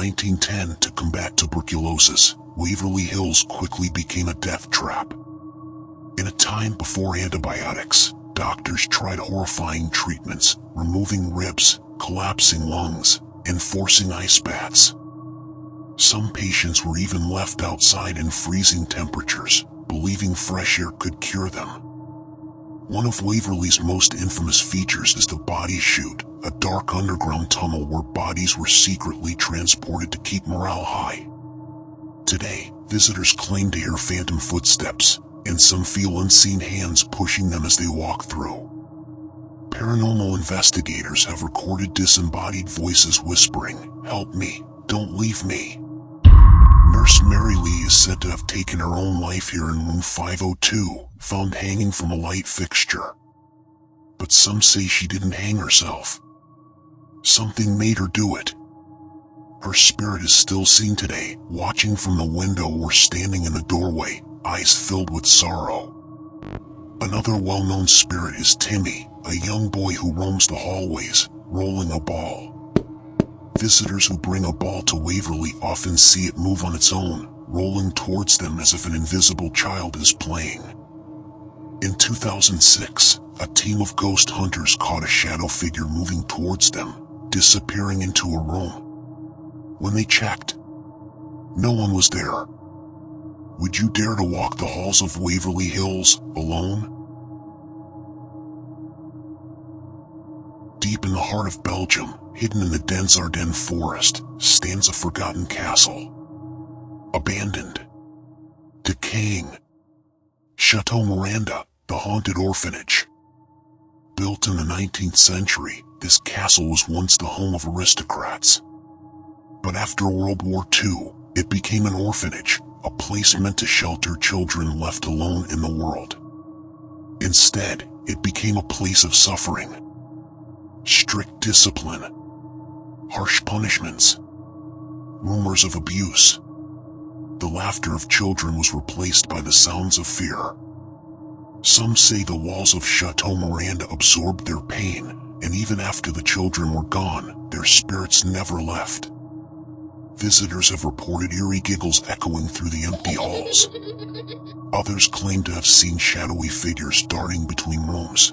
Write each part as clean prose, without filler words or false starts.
1910 to combat tuberculosis, Waverly Hills quickly became a death trap. In a time before antibiotics, doctors tried horrifying treatments, removing ribs, collapsing lungs, and forcing ice baths. Some patients were even left outside in freezing temperatures, believing fresh air could cure them. One of Waverly's most infamous features is the body chute, a dark underground tunnel where bodies were secretly transported to keep morale high. Today, visitors claim to hear phantom footsteps, and some feel unseen hands pushing them as they walk through. Paranormal investigators have recorded disembodied voices whispering, "Help me, don't leave me." Nurse Mary Lee is said to have taken her own life here in room 502, found hanging from a light fixture. But some say she didn't hang herself. Something made her do it. Her spirit is still seen today, watching from the window or standing in the doorway, eyes filled with sorrow. Another well-known spirit is Timmy, a young boy who roams the hallways, rolling a ball. Visitors who bring a ball to Waverly often see it move on its own, rolling towards them as if an invisible child is playing. In 2006, a team of ghost hunters caught a shadow figure moving towards them, disappearing into a room. When they checked, no one was there. Would you dare to walk the halls of Waverly Hills alone? Deep in the heart of Belgium, hidden in the dense Ardennes forest, stands a forgotten castle. Abandoned. Decaying. Chateau Miranda, the haunted orphanage. Built in the 19th century, this castle was once the home of aristocrats. But after World War II, it became an orphanage, a place meant to shelter children left alone in the world. Instead, it became a place of suffering. Strict discipline. Harsh punishments. Rumors of abuse. The laughter of children was replaced by the sounds of fear. Some say the walls of Chateau Miranda absorbed their pain, and even after the children were gone, their spirits never left. Visitors have reported eerie giggles echoing through the empty halls. Others claim to have seen shadowy figures darting between rooms.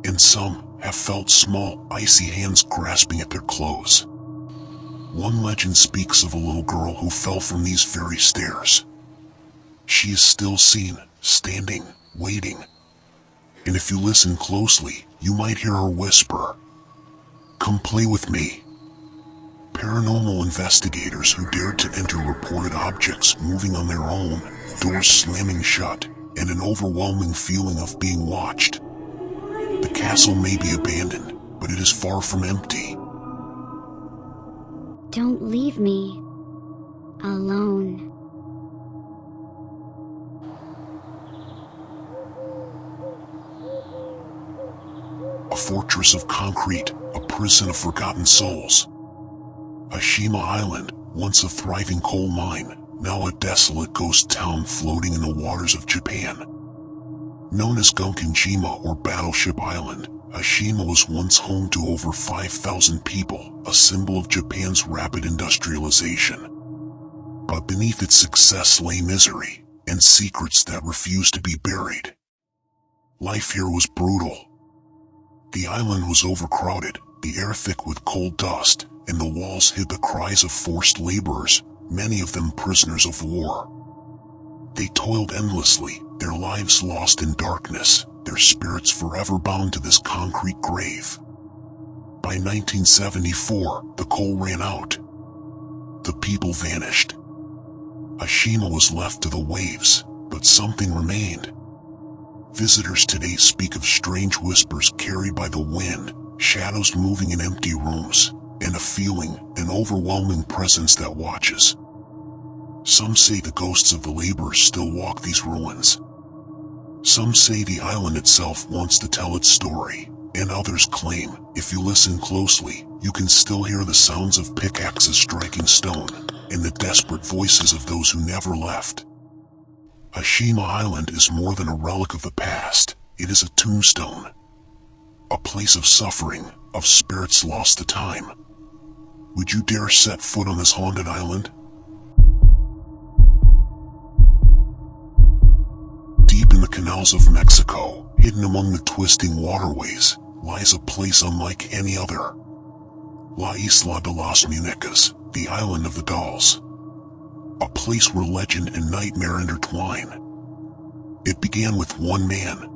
And some have felt small, icy hands grasping at their clothes. One legend speaks of a little girl who fell from these very stairs. She is still seen, standing, waiting. And if you listen closely, you might hear her whisper, "Come play with me." Paranormal investigators who dared to enter reported objects moving on their own, doors slamming shut, and an overwhelming feeling of being watched. The castle may be abandoned, but it is far from empty. Don't leave me alone. A fortress of concrete, a prison of forgotten souls. Ashima Island, once a thriving coal mine, now a desolate ghost town floating in the waters of Japan. Known as Gunkanjima or Battleship Island, Ashima was once home to over 5,000 people, a symbol of Japan's rapid industrialization. But beneath its success lay misery, and secrets that refused to be buried. Life here was brutal. The island was overcrowded, the air thick with coal dust, and the walls hid the cries of forced laborers, many of them prisoners of war. They toiled endlessly, their lives lost in darkness, their spirits forever bound to this concrete grave. By 1974, the coal ran out. The people vanished. Ashima was left to the waves, but something remained. Visitors today speak of strange whispers carried by the wind, shadows moving in empty rooms, and a feeling, an overwhelming presence that watches. Some say the ghosts of the laborers still walk these ruins. Some say the island itself wants to tell its story, and others claim, if you listen closely, you can still hear the sounds of pickaxes striking stone, and the desperate voices of those who never left. Ashima Island is more than a relic of the past, it is a tombstone. A place of suffering, of spirits lost to time. Would you dare set foot on this haunted island? Deep in the canals of Mexico, hidden among the twisting waterways, lies a place unlike any other. La Isla de las Muñecas, the Island of the Dolls. A place where legend and nightmare intertwine. It began with one man,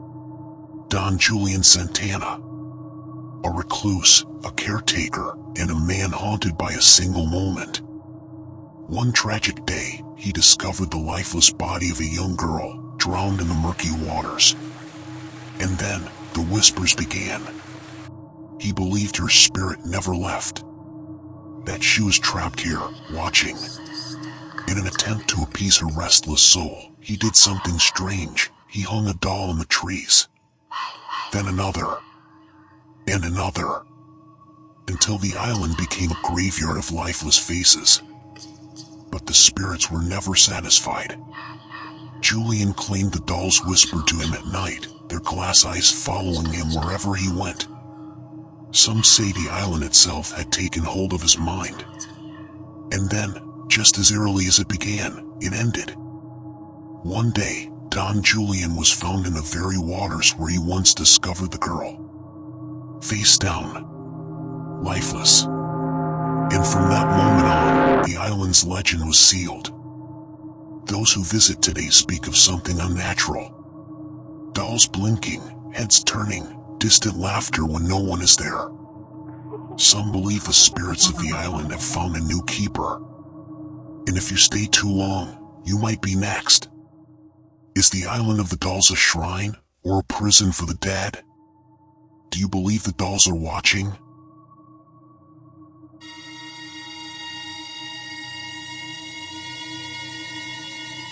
Don Julian Santana. A recluse, a caretaker, and a man haunted by a single moment. One tragic day, he discovered the lifeless body of a young girl, drowned in the murky waters. And then, the whispers began. He believed her spirit never left. That she was trapped here, watching. In an attempt to appease her restless soul, he did something strange. He hung a doll in the trees. Then another. And another. Until the island became a graveyard of lifeless faces. But the spirits were never satisfied. Julian claimed the dolls whispered to him at night, their glass eyes following him wherever he went. Some say the island itself had taken hold of his mind. And then, just as eerily as it began, it ended. One day, Don Julian was found in the very waters where he once discovered the girl. Face down. Lifeless. And from that moment on, the island's legend was sealed. Those who visit today speak of something unnatural. Dolls blinking, heads turning, distant laughter when no one is there. Some believe the spirits of the island have found a new keeper. And if you stay too long, you might be next. Is the Island of the Dolls a shrine, or a prison for the dead? Do you believe the dolls are watching?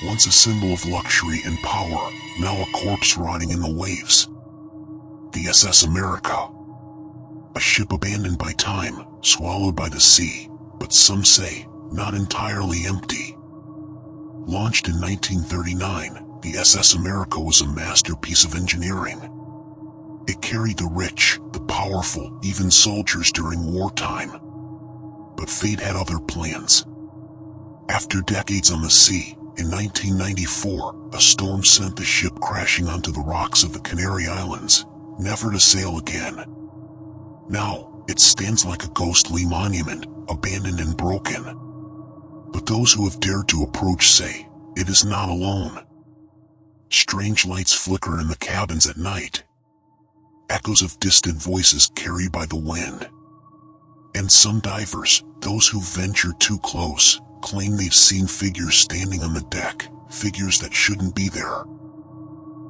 Once a symbol of luxury and power, now a corpse rotting in the waves. The SS America. A ship abandoned by time, swallowed by the sea, but some say, not entirely empty. Launched in 1939, the SS America was a masterpiece of engineering. It carried the rich, the powerful, even soldiers during wartime. But fate had other plans. After decades on the sea, in 1994, a storm sent the ship crashing onto the rocks of the Canary Islands, never to sail again. Now, it stands like a ghostly monument, abandoned and broken. But those who have dared to approach say, it is not alone. Strange lights flicker in the cabins at night. Echoes of distant voices carried by the wind. And some divers, those who venture too close, claim they've seen figures standing on the deck, figures that shouldn't be there.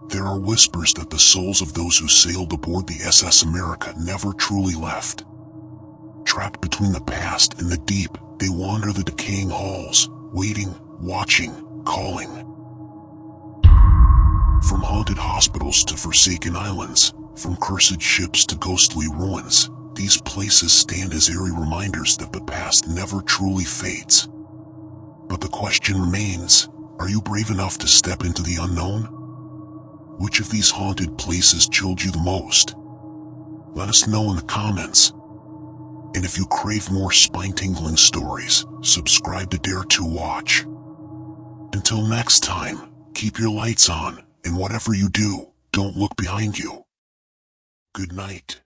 There are whispers that the souls of those who sailed aboard the SS America never truly left. Trapped between the past and the deep, they wander the decaying halls, waiting, watching, calling. From haunted hospitals to forsaken islands, from cursed ships to ghostly ruins, these places stand as eerie reminders that the past never truly fades. But the question remains, are you brave enough to step into the unknown? Which of these haunted places chilled you the most? Let us know in the comments. And if you crave more spine-tingling stories, subscribe to Dare to Watch. Until next time, keep your lights on, and whatever you do, don't look behind you. Good night.